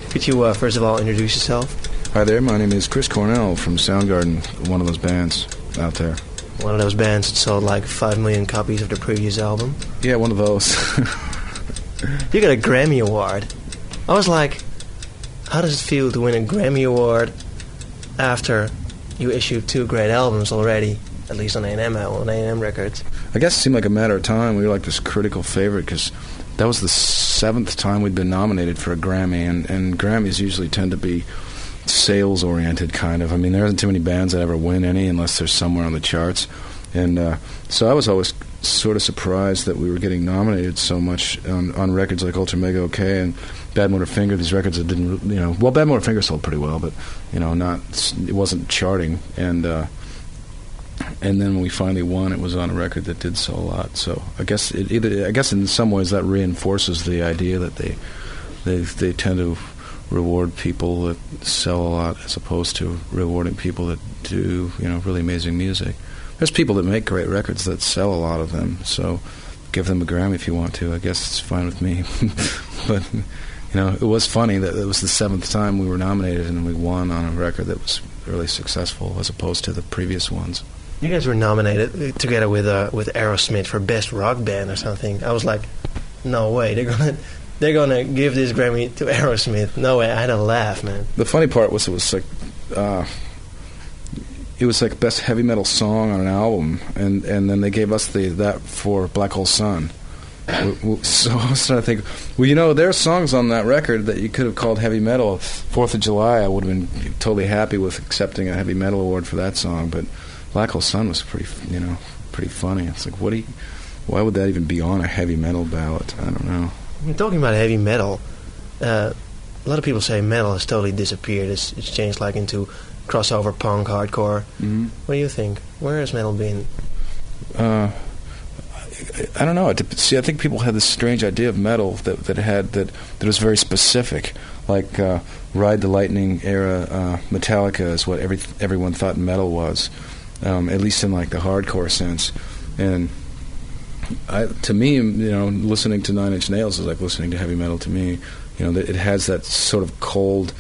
Could you first of all introduce yourself? Hi there, my name is Chris Cornell from Soundgarden, one of those bands out there. One of those bands that sold like 5 million copies of their previous album? Yeah, one of those. You got a Grammy Award. I was like, how does it feel to win a Grammy Award after you issued 2 great albums already, at least on A&M Records? I guess it seemed like a matter of time. We were like this critical favorite because that was the 7th time we'd been nominated for a Grammy, and Grammys usually tend to be sales-oriented, kind of. I mean, there isn't too many bands that ever win any unless they're somewhere on the charts. And so I was always sort of surprised that we were getting nominated so much on records like Ultra Mega OK and Bad Motor Finger, these records that didn't, well, Bad Motor Finger sold pretty well, but, it wasn't charting. And then when we finally won, it was on a record that did sell a lot. So I guess in some ways that reinforces the idea that they tend to reward people that sell a lot as opposed to rewarding people that do, really amazing music. There's people that make great records that sell a lot of them, so give them a Grammy if you want to. I guess it's fine with me. But, it was funny that it was the 7th time we were nominated and we won on a record that was really successful as opposed to the previous ones. You guys were nominated together with Aerosmith for Best Rock Band or something. I was like, no way, they're gonna give this Grammy to Aerosmith. No way. I had a laugh, man. The funny part was it was like best heavy metal song on an album, and then they gave us that for Black Hole Sun. So I was trying to think, there are songs on that record that you could have called heavy metal. 4th of July, I would have been totally happy with accepting a heavy metal award for that song, but Black Hole Sun was pretty funny. It's like, why would that even be on a heavy metal ballot? I don't know. You're talking about heavy metal. A lot of people say metal has totally disappeared. It's changed like into crossover punk, hardcore. Mm-hmm. What do you think? Where has metal been? I don't know. I think people had this strange idea of metal that was very specific, like Ride the Lightning era. Metallica is what everyone thought metal was, at least in like the hardcore sense. And to me, listening to Nine Inch Nails is like listening to heavy metal. To me, it has that sort of cold,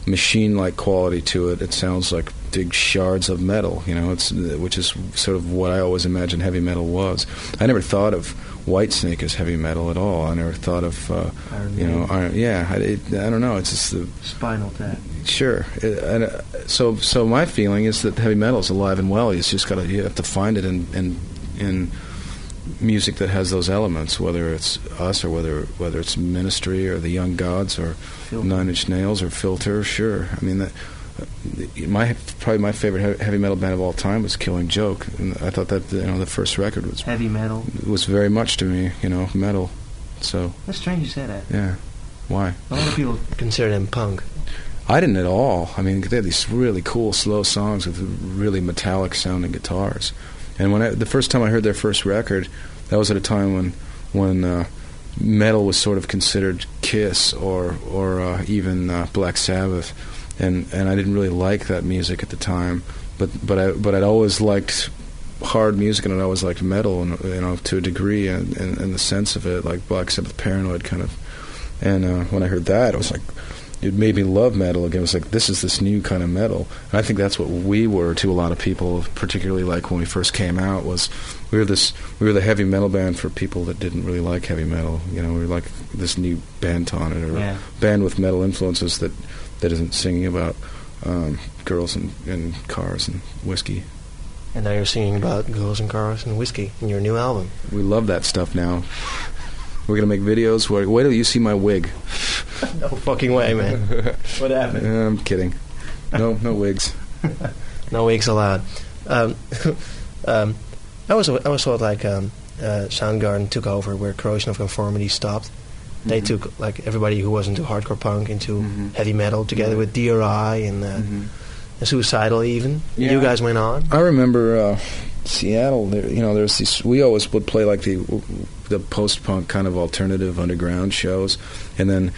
machine-like quality to it. It sounds like big shards of metal, which is sort of what I always imagined heavy metal was. I never thought of Whitesnake as heavy metal at all. I never thought of, I don't know. It's just the Spinal Tap. Sure. So my feeling is that heavy metal is alive and well. You have to find it in music that has those elements, whether it's us or whether it's Ministry or the Young Gods or Filter. Nine Inch Nails or Filter. Sure. I mean, probably my favorite heavy metal band of all time was Killing Joke, and I thought that the first record was heavy metal. It was very much to me, metal. So that's strange you say that. Yeah. Why? A lot of people consider them punk. I didn't at all. I mean, they had these really cool slow songs with really metallic sounding guitars. And the first time I heard their first record, that was at a time when metal was sort of considered Kiss or even Black Sabbath, and I didn't really like that music at the time. But I'd always liked hard music, and I'd always liked metal, and to a degree, and the sense of it, like Black Sabbath, Paranoid kind of. And when I heard that, I was like, it made me love metal again. It was like, this is this new kind of metal. And I think that's what we were to a lot of people, particularly like when we first came out, was we were the heavy metal band for people that didn't really like heavy metal. We were like this new band on it, or band with metal influences that isn't singing about girls and cars and whiskey. And now you're singing about girls and cars and whiskey in your new album. We love that stuff now. We're going to make videos where, wait till you see my wig. No fucking way, man. What happened? I'm kidding. No wigs. No wigs allowed. I always thought like Soundgarden took over where Corrosion of Conformity stopped. They took like everybody who was into hardcore punk into heavy metal together with DRI and Suicidal even. Yeah. You guys went on. I remember Seattle. There's these. We always would play like the post-punk kind of alternative underground shows, and then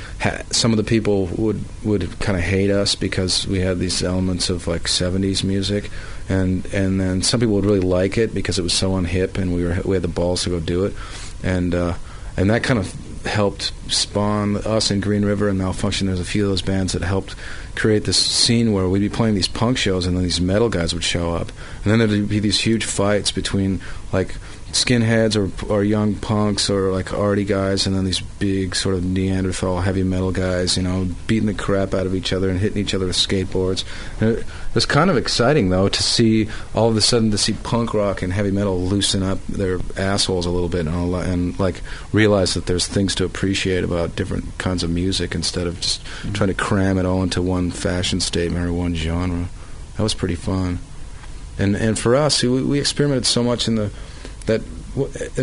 some of the people would kind of hate us because we had these elements of like 70s music, and then some people would really like it because it was so unhip and we had the balls to go do it, and that kind of helped spawn us in Green River and Malfunction. There's a few of those bands that helped create this scene where we'd be playing these punk shows and then these metal guys would show up. And then there'd be these huge fights between, like, skinheads or young punks or, like, arty guys, and then these big sort of Neanderthal heavy metal guys, you know, beating the crap out of each other and hitting each other with skateboards. And it was kind of exciting, though, to see, all of a sudden, to see punk rock and heavy metal loosen up their assholes a little bit and like, realize that there's things to appreciate about different kinds of music instead of just trying to cram it all into one fashion statement or one genre. That was pretty fun. And for us, we experimented so much in the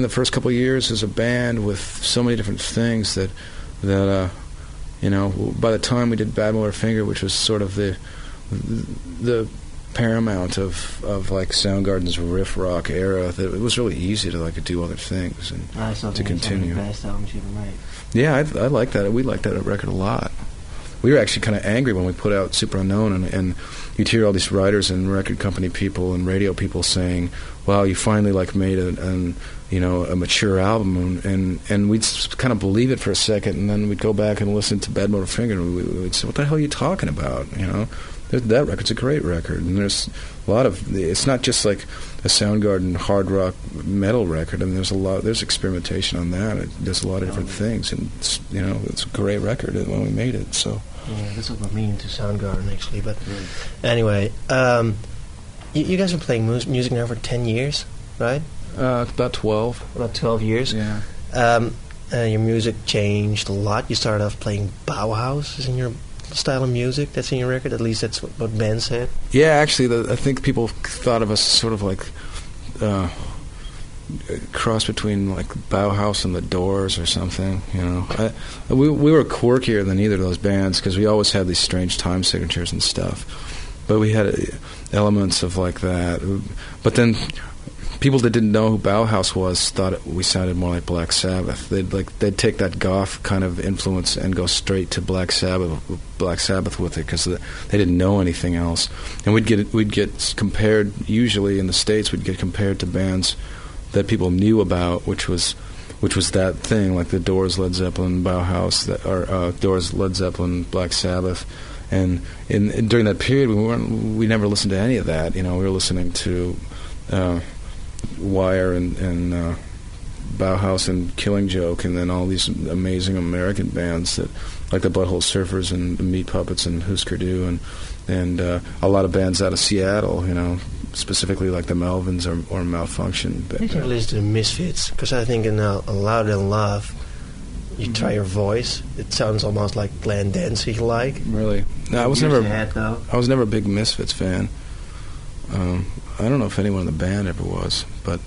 first couple of years as a band with so many different things that you know, by the time we did Bad Motor Finger, which was sort of the paramount of like Soundgarden's riff rock era, that it was really easy to like do other things and to continue. It's one of the best albums you ever made. Yeah, I like that. We liked that record a lot. We were actually kind of angry when we put out Super Unknown, and you'd hear all these writers and record company people and radio people saying, "Wow, you finally like made a mature album," and we'd kind of believe it for a second, and then we'd go back and listen to Bad Motor Finger, and we'd say, "What the hell are you talking about?" You know, that record's a great record, and there's a lot of. It's not just like a Soundgarden hard rock metal record. I mean, there's experimentation on that. It does a lot of different things, and it's a great record when we made it. So. Yeah, that's what I'm meaning to Soundgarden, actually. But anyway, you guys have been playing music now for 10 years, right? About 12. About 12 years. Yeah. Your music changed a lot. You started off playing Bauhaus, is in your style of music. That's in your record. At least that's what Ben said. Yeah, actually, I think people thought of us sort of like a cross between like Bauhaus and the Doors or something. You know, we were quirkier than either of those bands because we always had these strange time signatures and stuff. But we had elements of like that. But then people that didn't know who Bauhaus was thought we sounded more like Black Sabbath. They'd take that goth kind of influence and go straight to Black Sabbath with it because they didn't know anything else. And we'd get compared, usually in the States, we'd get compared to bands that people knew about, which was that thing, like the Doors, Led Zeppelin, Bauhaus, or Doors, Led Zeppelin, Black Sabbath. And during that period, we never listened to any of that. You know, we were listening to Wire and Bauhaus and Killing Joke, and then all these amazing American bands that, like the Butthole Surfers and the Meat Puppets and Husker Du, and a lot of bands out of Seattle. You know, specifically like the Melvins or Malfunction. You can listen to the Misfits, because I think in Louder Than Love, you try your voice. It sounds almost like Glenn Danzig-like. Really? No, I was never a big Misfits fan. I don't know if anyone in the band ever was, but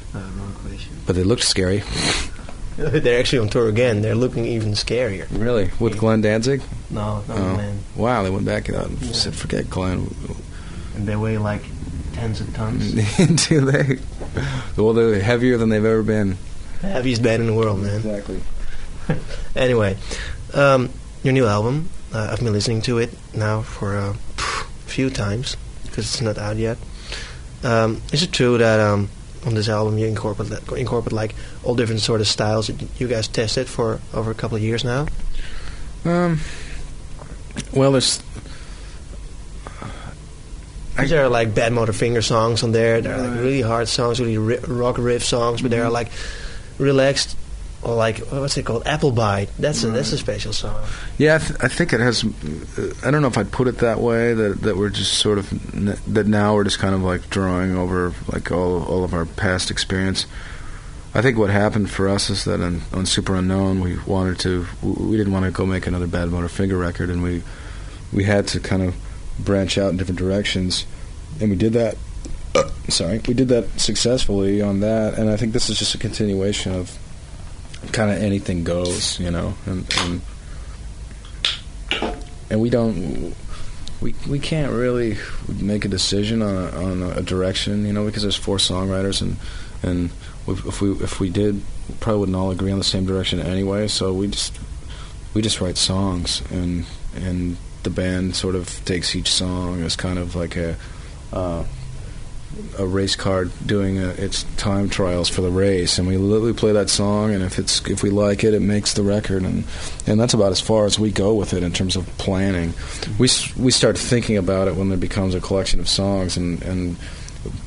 they looked scary. They're actually on tour again. They're looking even scarier. Really? With Glenn Danzig? No, not Glenn. Wow, they went back and said, forget Glenn. And they weigh like tens of tons. Do they? Well, they're heavier than they've ever been. The heaviest band in the world, man. Exactly. Anyway, your new album, I've been listening to it now for a few times, because it's not out yet. Is it true that on this album you incorporate like all different sort of styles that you guys tested for over a couple of years now? Well, there's... There are like Bad Motor Finger songs on there. There are like really hard songs, really rock riff songs, but there are like relaxed, or like, what's it called? Apple Bite. That's a special song. Yeah, I think it has. I don't know if I'd put it that way. That we're just sort of that now we're just kind of like drawing over like all of our past experience. I think what happened for us is that on Super Unknown we didn't want to go make another Bad Motor Finger record, and we had to kind of branch out in different directions, and we did that. We did that successfully on that, and I think this is just a continuation of kind of anything goes, you know, and we can't really make a decision on a direction, you know, because there's 4 songwriters, and if we did, we probably wouldn't all agree on the same direction anyway. So we just write songs, and the band sort of takes each song as kind of like a race car doing its time trials for the race, and we literally play that song, and if we like it, it makes the record, and that's about as far as we go with it in terms of planning. We start thinking about it when there becomes a collection of songs, and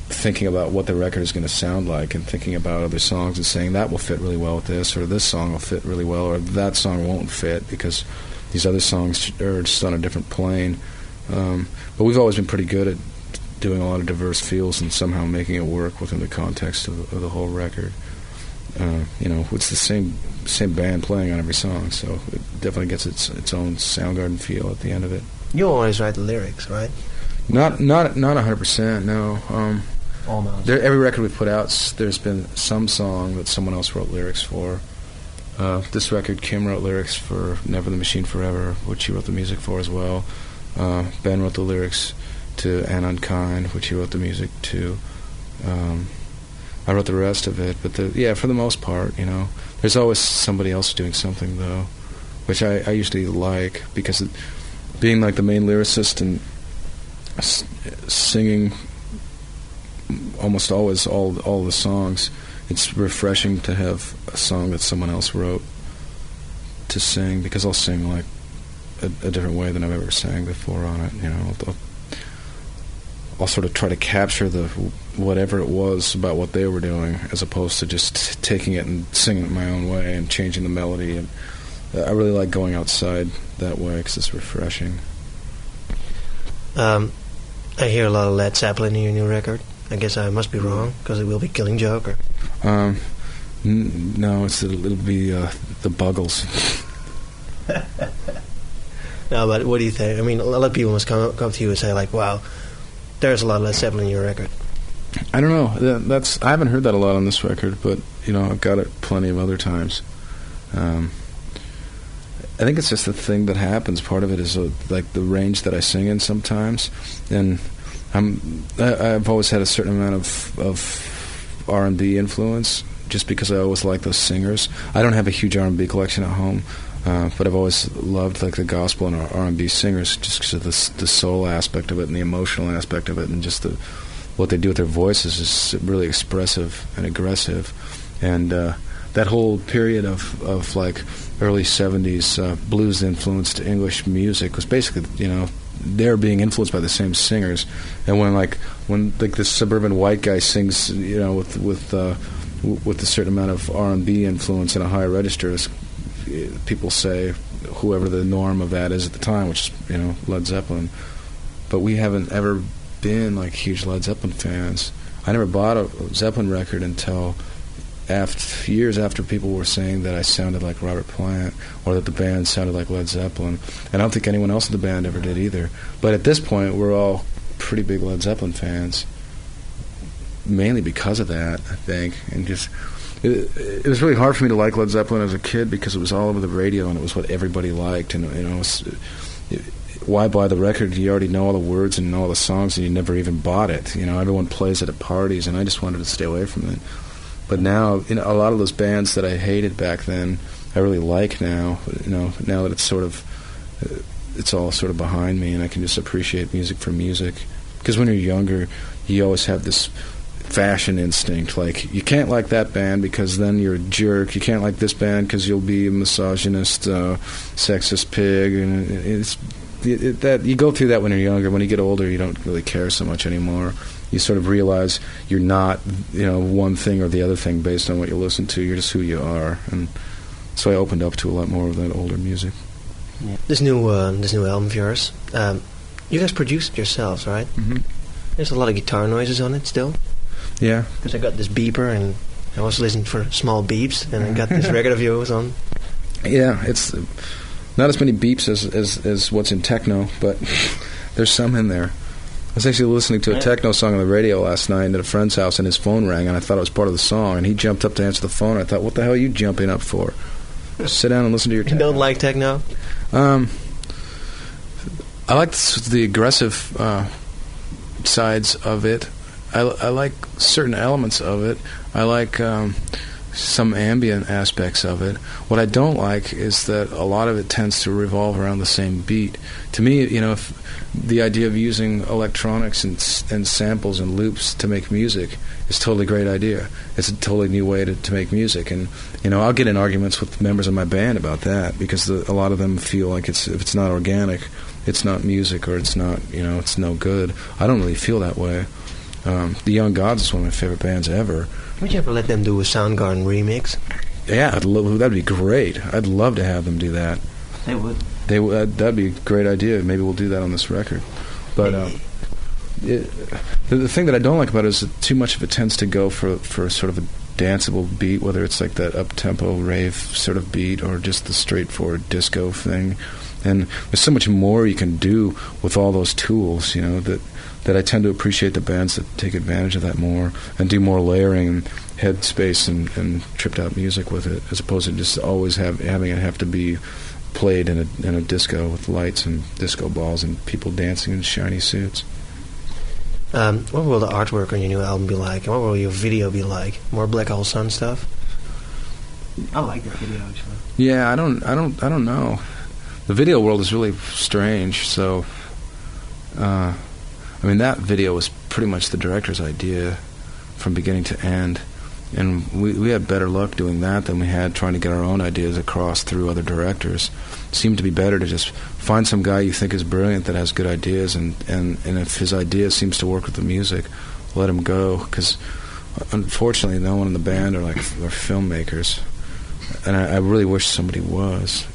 thinking about what the record is going to sound like, and thinking about other songs and saying that will fit really well with this, or this song will fit really well, or that song won't fit because these other songs are just on a different plane. But we've always been pretty good at doing a lot of diverse feels and somehow making it work within the context of the whole record. It's the same band playing on every song, so it definitely gets its own Soundgarden feel at the end of it. You always write the lyrics, right? Not 100%. No. Almost. Every record we've put out, there's been some song that someone else wrote lyrics for. This record, Kim wrote lyrics for Never the Machine Forever, which he wrote the music for as well. Ben wrote the lyrics to And Unkind, which he wrote the music to. I wrote the rest of it, but for the most part, there's always somebody else doing something, though, which I usually like, because being like the main lyricist and singing almost always all the songs, it's refreshing to have a song that someone else wrote to sing, because I'll sing like a different way than I've ever sang before on it. I'll sort of try to capture the whatever it was about what they were doing, as opposed to just taking it and singing it my own way and changing the melody. And I really like going outside that way because it's refreshing. I hear a lot of Led Zeppelin in your new record. I guess I must be wrong, because it will be Killing Joke. Or no, it'll be the Buggles. No, but what do you think? I mean, a lot of people must come to you and say, like, wow, there's a lot of Led Zeppelin in your record. I don't know. I haven't heard that a lot on this record, but I've got it plenty of other times. I think it's just the thing that happens. Part of it is like the range that I sing in sometimes, and I've always had a certain amount of R&B influence, just because I always like those singers. I don't have a huge R&B collection at home, but I've always loved like the gospel and R&B singers, just because of the soul aspect of it and the emotional aspect of it, and just what they do with their voices is really expressive and aggressive. And that whole period of like early 70s blues influenced English music was basically, they're being influenced by the same singers. And when this suburban white guy sings, with a certain amount of R&B influence in a high register, people say whoever the norm of that is at the time, which is Led Zeppelin. But we haven't ever been like huge Led Zeppelin fans. I never bought a Zeppelin record until years after people were saying that I sounded like Robert Plant, or that the band sounded like Led Zeppelin. And I don't think anyone else in the band ever did either. But at this point, we're all pretty big Led Zeppelin fans, mainly because of that, I think. And just it was really hard for me to like Led Zeppelin as a kid, because it was all over the radio and it was what everybody liked. And why buy the record? You already know all the words and all the songs, and you never even bought it. Everyone plays it at parties, and I just wanted to stay away from it. But now, a lot of those bands that I hated back then, I really like now. Now that it's all sort of behind me, and I can just appreciate music for music. Because when you're younger, you always have this fashion instinct. Like, you can't like that band because then you're a jerk. You can't like this band because you'll be a misogynist, sexist pig. And you go through that when you're younger. When you get older, you don't really care so much anymore. You sort of realize you're not, one thing or the other thing based on what you listen to. You're just who you are. And so I opened up to a lot more of that older music. Yeah. This new album of yours, you guys produced it yourselves, right? Mm-hmm. There's a lot of guitar noises on it still. Yeah. Because I got this beeper, and I was listening for small beeps, and I got this record of yours on. Yeah, it's not as many beeps as what's in techno, but there's some in there. I was actually listening to a techno song on the radio last night at a friend's house, and his phone rang, and I thought it was part of the song, and he jumped up to answer the phone. I thought, what the hell are you jumping up for? Sit down and listen to your techno. You don't like techno? I like the aggressive sides of it. I like certain elements of it. I like some ambient aspects of it. What I don't like is that a lot of it tends to revolve around the same beat. To me, if the idea of using electronics and samples and loops to make music is a totally great idea. It's a totally new way to make music. And, I'll get in arguments with members of my band about that because a lot of them feel like if it's not organic, it's not music, or it's not, it's no good. I don't really feel that way. The Young Gods is one of my favorite bands ever. Would you ever let them do a Soundgarden remix? Yeah, that'd be great. I'd love to have them do that. They would. That'd be a great idea. Maybe we'll do that on this record. But the thing that I don't like about it is that too much of it tends to go for sort of a danceable beat, whether it's like that up-tempo rave sort of beat or just the straightforward disco thing. And there's so much more you can do with all those tools, that I tend to appreciate the bands that take advantage of that more and do more layering and headspace and tripped-out music with it, as opposed to just always having it have to be played in a disco with lights and disco balls and people dancing in shiny suits. What will the artwork on your new album be like? And what will your video be like? More Black Hole Sun stuff? I like that video, actually. Yeah, I don't know. The video world is really strange, so that video was pretty much the director's idea from beginning to end, and we had better luck doing that than we had trying to get our own ideas across through other directors. It seemed to be better to just find some guy you think is brilliant that has good ideas, and if his idea seems to work with the music, let him go, because unfortunately no one in the band are filmmakers, and I really wish somebody was.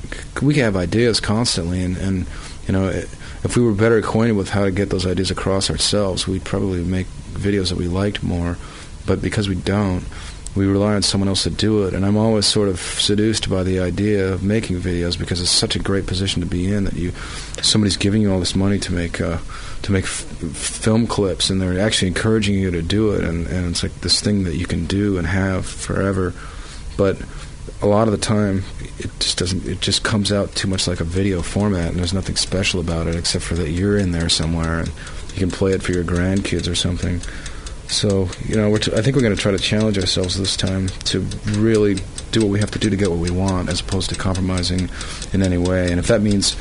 We have ideas constantly, and if we were better acquainted with how to get those ideas across ourselves, we'd probably make videos that we liked more. But because we don't, we rely on someone else to do it. And I'm always sort of seduced by the idea of making videos because it's such a great position to be in that somebody's giving you all this money to make film clips, and they're actually encouraging you to do it. And it's like this thing that you can do and have forever. But a lot of the time, it just comes out too much like a video format, and there's nothing special about it except for that you're in there somewhere and you can play it for your grandkids or something. So, I think we're going to try to challenge ourselves this time to really do what we have to do to get what we want, as opposed to compromising in any way. And if that means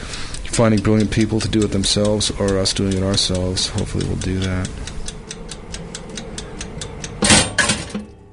finding brilliant people to do it themselves or us doing it ourselves, hopefully we'll do that.